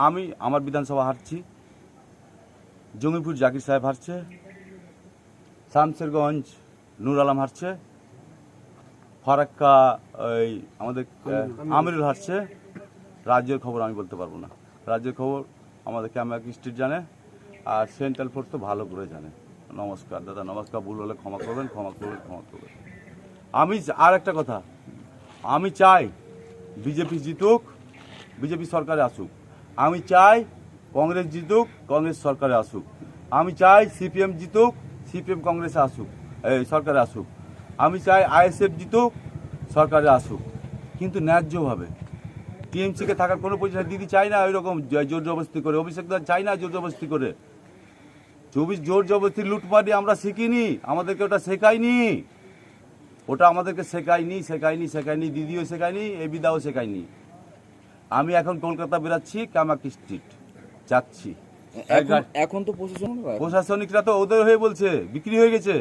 আমি আমার বিধানসভা হারছি, জঙ্গিপুর জাকির সাহেব হারছে, শামসেরগঞ্জ নূর আলম হারছে, ফারাক্কা ওই আমাদের আমিরুল হারছে। রাজ্যের খবর আমি বলতে পারবো না, রাজ্যের খবর আমাদের ক্যামাক স্ট্রিট জানে, আর সেন্ট্রাল ফোর্স তো ভালো করে জানে। নমস্কার দাদা, নমস্কার। ভুল হলে ক্ষমা করবেন, ক্ষমা করবেন। আমি আর একটা কথা, আমি চাই বিজেপি জিতুক, বিজেপি সরকারে আসুক। আমি চাই কংগ্রেস জিতুক, কংগ্রেস সরকারে আসুক। আমি চাই সিপিএম জিতুক, সিপিএম কংগ্রেসে আসুক, সরকারে আসুক। আমি চাই আইএসএফ জিতুক, সরকারে আসুক, কিন্তু ন্যায্যভাবে। টিএমসিকে থাকার কোনো পজিশন দিদি চাই না ওই রকম জোর জবরদস্তি করে। অভিষেক দা চাই না জোর জবরদস্তি করে। জোর জবরদস্তি লুটপাটি আমরা শিখিনি, আমাদেরকে ওটা শেখায়নি, ওটা আমাদেরকে শেখায়নি, দিদিও শেখায়নি, এবিদাও শেখায়নি। আমি এখন কলকাতা বেরাচ্ছি, কামাক স্ট্রিট যাচ্ছি। এখন তো প্রশাসনিকরা তো ওদের হয়ে বলছে বিক্রি হয়ে গেছে।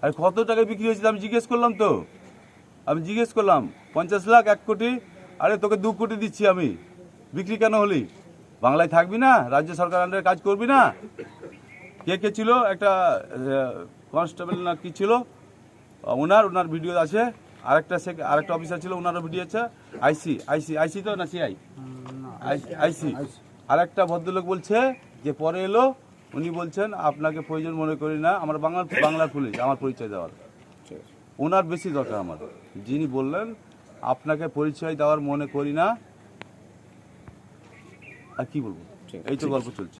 আর কত টাকায় বিক্রি হয়েছে আমি জিজ্ঞেস করলাম, 50 লাখ, 1 কোটি। আরে তোকে 2 কোটি দিচ্ছি আমি, বিক্রি কেন হলি? বাংলায় থাকবি না? রাজ্য সরকার আন্ডারে কাজ করবি না? কে ছিল একটা কনস্টেবল না কি ছিল, ওনার ভিডিও আছে। আরেকটা অফিসার ছিল, ওনারও ভিডিও আছে। আইসি তো না সিআই, আইসি। আর একটা ভদ্রলোক বলছে যে পরে এলো, উনি বলছেন আপনাকে প্রয়োজন মনে করি না, আমার বাংলার পুলিশ আমার পরিচয় দেওয়ার। ওনার বেশি দরকার আমার, যিনি বললেন আপনাকে পরিচয় দেওয়ার মনে করি না। আর কি বলবো, এই তো গল্প চলছে।